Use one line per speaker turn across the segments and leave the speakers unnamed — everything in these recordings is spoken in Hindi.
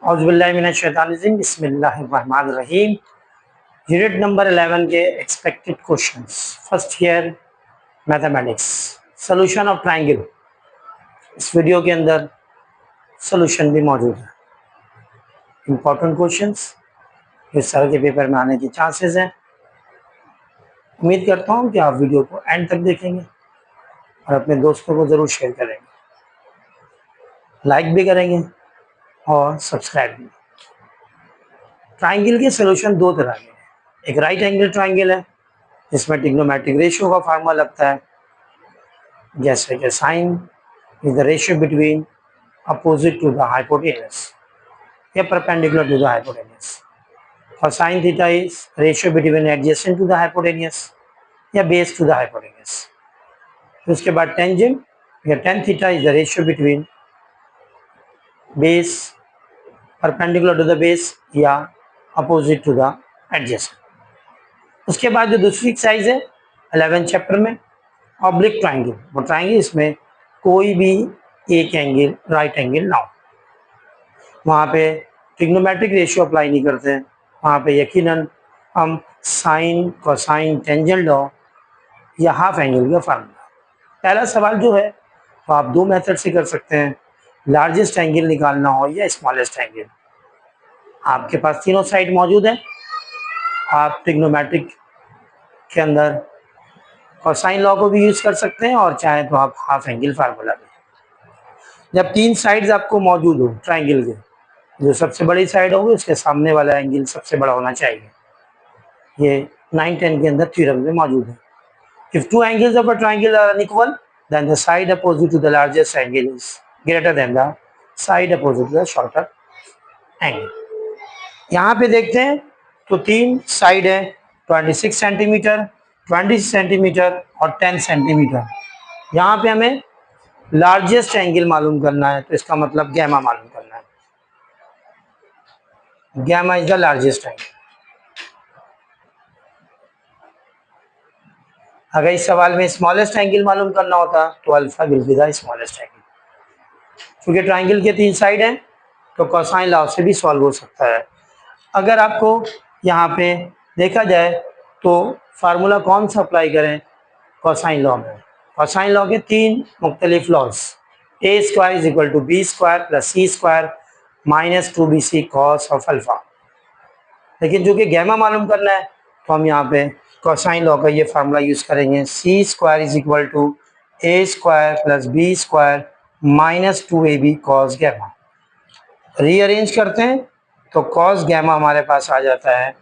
औज़ुबिल्लाहिमिनश्शैतानिर्रजीम बिस्मिल्लाहिर्रहमानिर्रहीम। यूनिट नंबर 11 के expected questions, first year mathematics, solution of triangle. इस वीडियो के अंदर सोल्यूशन भी मौजूद है। इंपॉर्टेंट क्वेश्चंस इस साल के पेपर में आने की चांसेस हैं। उम्मीद करता हूँ कि आप वीडियो को एंड तक देखेंगे और अपने दोस्तों को ज़रूर शेयर करेंगे, लाइक भी करेंगे और सब्सक्राइब भी। ट्रायंगल के सोल्यूशन दो तरह के हैं। एक राइट एंगल ट्रायंगल है जिसमें ट्रिग्नोमेट्रिक रेशियो का फार्मूला लगता है, जैसे कि sine is the ratio between opposite to the hypotenuse या परपेंडिकुलर टू द हाइपोटेनस, और sine theta is ratio between adjacent to the hypotenuse या बेस टू द हाइपोटेनस। उसके बाद टेंजेंट या tan theta is the ratio between base perpendicular to the base या अपोजिट टू द एडजेसेंट। उसके बाद जो दूसरी एक्सरसाइज है 11 चैप्टर में, ऑब्लिक ट्रायंगल। वो ट्रायंगल इसमें कोई भी एक एंगल राइट एंगल ना हो, वहाँ पे ट्रिग्नोमेट्रिक रेशियो अप्लाई नहीं करते हैं। वहाँ पे यकीनन हम साइन, कोसाइन, टेंजेंट लॉ या हाफ एंगल का फार्मूला। पहला सवाल जो है तो आप दो मेथड से कर सकते हैं, लार्जेस्ट एंगल निकालना हो या स्मॉलेस्ट एंगल। आपके पास तीनों साइड मौजूद है। आप ट्रिग्नोमेट्रिक के अंदर कोसाइन लॉ को भी यूज कर सकते हैं और चाहे तो आप हाफ एंगल फार्मूला भी। जब तीन साइड्स आपको मौजूद हो ट्रायंगल के, जो सबसे बड़ी साइड होगी उसके सामने वाला एंगल सबसे बड़ा होना चाहिए। ये 9-10 के अंदर थ्योरम में मौजूद है। If two angles of a triangle are unequal then the side opposite to the largest angle is greater than the side opposite to the shorter angle. यहाँ पे देखते हैं तो तीन साइड है, 26 सेंटीमीटर, 20 सेंटीमीटर और 10 सेंटीमीटर। यहाँ पे हमें लार्जेस्ट एंगल मालूम करना है, तो इसका मतलब गैमा मालूम करना है। Gamma is the largest angle. अगर इस सवाल में स्मॉलेस्ट एंगल मालूम करना होता तो alpha will be the smallest angle. क्योंकि ट्रायंगल के तीन साइड हैं तो कोसाइन लॉ से भी सॉल्व हो सकता है। अगर आपको यहाँ पे देखा जाए तो फार्मूला कौन सा अप्लाई करें कोसाइन लॉ में? कोसाइन लॉ के तीन मुख्तलिफ laws, a square is equal to b square plus c square minus 2bc cos of alpha. लेकिन जो कि गैमा मालूम करना है तो हम यहाँ पे कोसाइन लॉ का ये फार्मूला यूज करेंगे, c square is equal to a square plus b square minus 2ab cos gamma. Rearrange करते हैं तो कॉस गैमा हमारे पास आ जाता है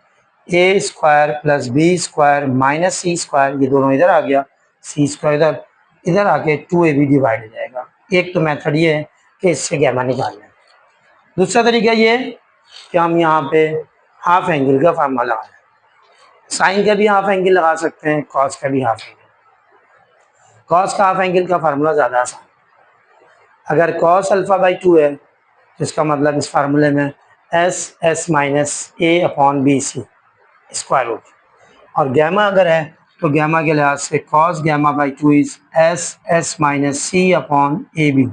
a square plus b square minus c square, ये दोनों इधर आ गया, सी स्क्वायर इधर, इधर आके 2ab डिवाइड हो जाएगा। एक तो मेथड ये है कि इससे गैमा निकालना है। दूसरा तरीका ये है कि हम यहाँ पे हाफ एंगल का फार्मूला लगाएं। साइन का भी हाफ एंगल लगा सकते हैं, कॉस का भी हाफ एंगल। कॉस का हाफ एंगल का फार्मूला ज़्यादा आसान। अगर कॉस अल्फा बाई 2 है तो इसका मतलब इस फार्मूले में s minus a upon b c square root, और गैमा अगर है तो गैमा के लिहाज से cos gamma by 2 is s minus c upon a b.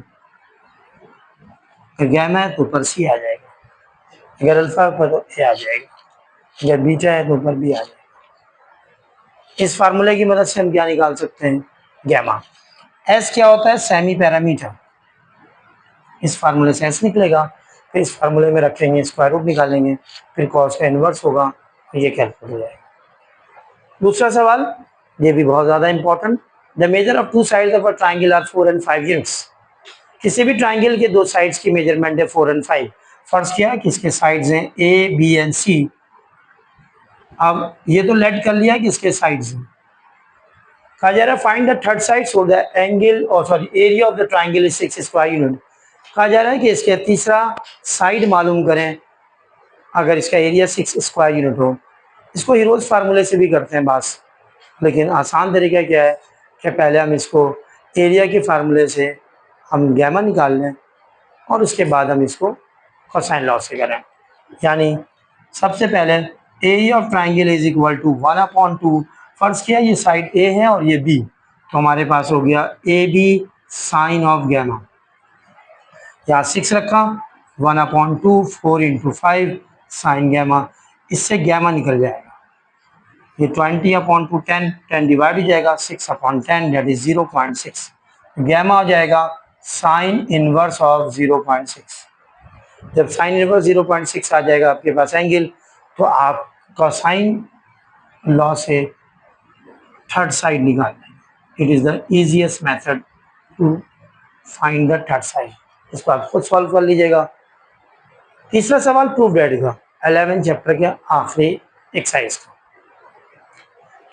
अगर गैमा है तो ऊपर सी आ जाएगा, अगर अल्फा ऊपर तो ए आ जाएगा, अगर बीटा है तो ऊपर बी आ जाएगा। इस फार्मूले की मदद से हम क्या निकाल सकते हैं? गैमा। एस क्या होता है? Semi parameter. इस फार्मूले से एस निकलेगा, फिर इस फार्मूले में रखेंगे, स्क्वायर रूट निकालेंगे, फिर कॉस का इनवर्स होगा, तो ये कैलकुलेट हो जाएगा। दूसरा सवाल, ये भी बहुत ज़्यादा important, the measure of two sides of a triangle are 4 and 5 units. किसी भी ट्रायंगल के दो साइड्स की मेजरमेंट है 4 and 5। फर्स्ट किया कि इसके साइड्स हैं ए बी एंड सी। अब ये तो लेट कर लिया कि इसके साइड्स हैं। कहा जा रहा है find the third side so the angle और sorry area of the triangle is 6 square unit. कहा जा रहा है कि इसके तीसरा साइड मालूम करें अगर इसका एरिया 6 स्क्वायर यूनिट हो। इसको हीरोज फार्मूले से भी करते हैं बस, लेकिन आसान तरीका क्या है कि पहले हम इसको एरिया के फार्मूले से हम गैमा निकाल लें और उसके बाद हम इसको कोसाइन लॉ से करें। यानी सबसे पहले area of triangle is equal to 1/2। फर्ज किया ये साइड ए है और ये बी, तो हमारे पास हो गया a b sine of gamma. यहाँ 6 रखा, 1/2 4 इंटू 5 साइन गैमा, इससे गैमा निकल जाएगा। ये 20/2 10 10 डिवाइड हो जाएगा 6/10 दैट इज 0.6। गैमा हो जाएगा साइन इनवर्स ऑफ 0.6। जब साइन इनवर्स 0.6 आ जाएगा आपके पास एंगल, तो आप कोसाइन लॉ से थर्ड साइड निकाल लेंगे। It is the easiest method to find the third side. इसको आप खुद सॉल्व कर लीजिएगा। तीसरा सवाल प्रूफ डेट का 11 चैप्टर के आखिरी एक्सरसाइज का।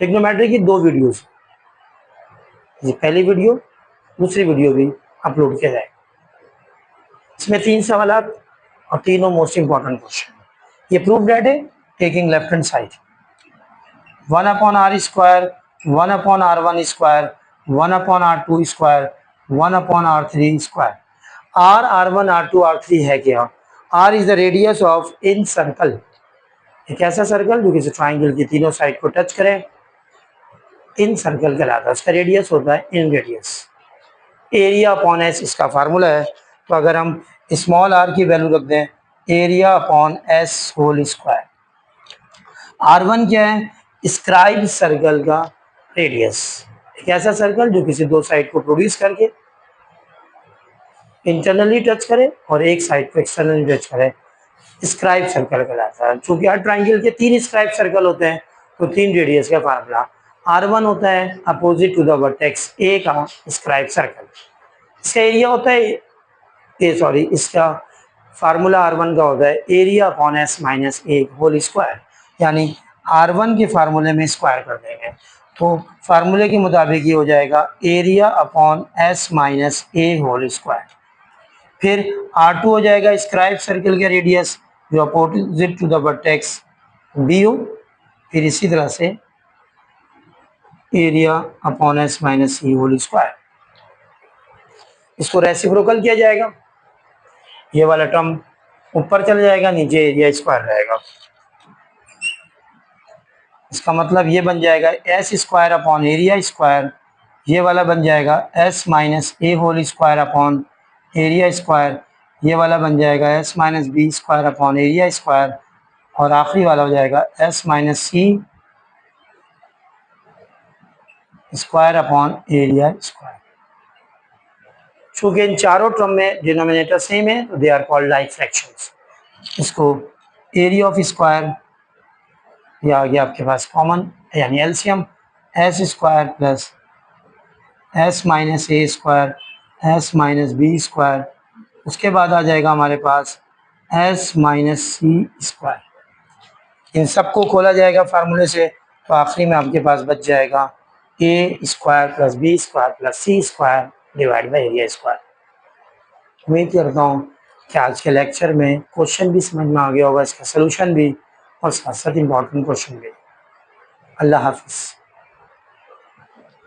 ट्रिग्नोमेट्री की 2 वीडियोस, ये पहली वीडियो, दूसरी वीडियो भी अपलोड किया जाएगा। इसमें 3 सवाल और तीनों मोस्ट इंपॉर्टेंट क्वेश्चन। ये प्रूफ डेट है taking left hand side 1/r square 1/r1 square 1/r2 square 1/r3 square. r1 r2 r3 है क्या? r is the radius of in circle, एक ऐसा सर्कल जो किसी ट्राइंगल की तीनों साइड को टच करे, इन सर्कल कहलाता है। उसका रेडियस होता है इन रेडियस। एरिया अपॉन एस इसका फार्मूला है। तो अगर हम स्मॉल r की वैल्यू रख दें, area upon s whole square. r1 क्या है? स्क्राइब सर्कल का रेडियस, एक ऐसा सर्कल जो किसी 2 साइड को प्रोड्यूस करके इंटरनली टच करे और एक साइड को एक्सटर्नली टच करे, स्क्राइब सर्कल कहलाता है। चूंकि हर ट्राइंगल के 3 स्क्राइब सर्कल होते हैं, तो 3 रेडियस का फार्मूला r1 होता है opposite to the vertex a का स्क्राइब सर्कल। इसका एरिया होता है इसका फार्मूला r1 का होता है area upon s minus a whole square, यानी r1 के फार्मूले में स्क्वायर कर देंगे तो फार्मूले के मुताबिक ये हो जाएगा area upon s minus a whole square. फिर r2 हो जाएगा स्क्राइब सर्कल का रेडियस जो opposite to the vertex b हो, फिर इसी तरह से area upon s minus e whole square. इसको रेसिप्रोकल किया जाएगा, ये वाला टर्म ऊपर चला जाएगा, नीचे एरिया स्क्वायर रहेगा। इसका मतलब ये बन जाएगा s square upon area square, ये वाला बन जाएगा s minus a whole square upon area square, ये वाला बन जाएगा s minus b square upon area square, और आखिरी वाला हो जाएगा s minus c square upon area square. चूंकि इन चारों टर्म में डिनोमिनेटर सेम है तो they are called like fractions. इसको एरिया ऑफ स्क्वायर, या आ गया आपके पास कॉमन यानी LCM, S square plus s minus a square s minus b square, उसके बाद आ जाएगा हमारे पास एस माइनस सी स्क्वायर। इन सबको खोला जाएगा फार्मूले से, तो आखिरी में आपके पास बच जाएगा a square plus b square plus c square divide by area square. उम्मीद करता हूँ कि आज के लेक्चर में क्वेश्चन भी समझ में आ गया होगा, इसका सोल्यूशन भी और साथ साथ इम्पॉर्टेंट क्वेश्चन भी। अल्लाह हाफिज़।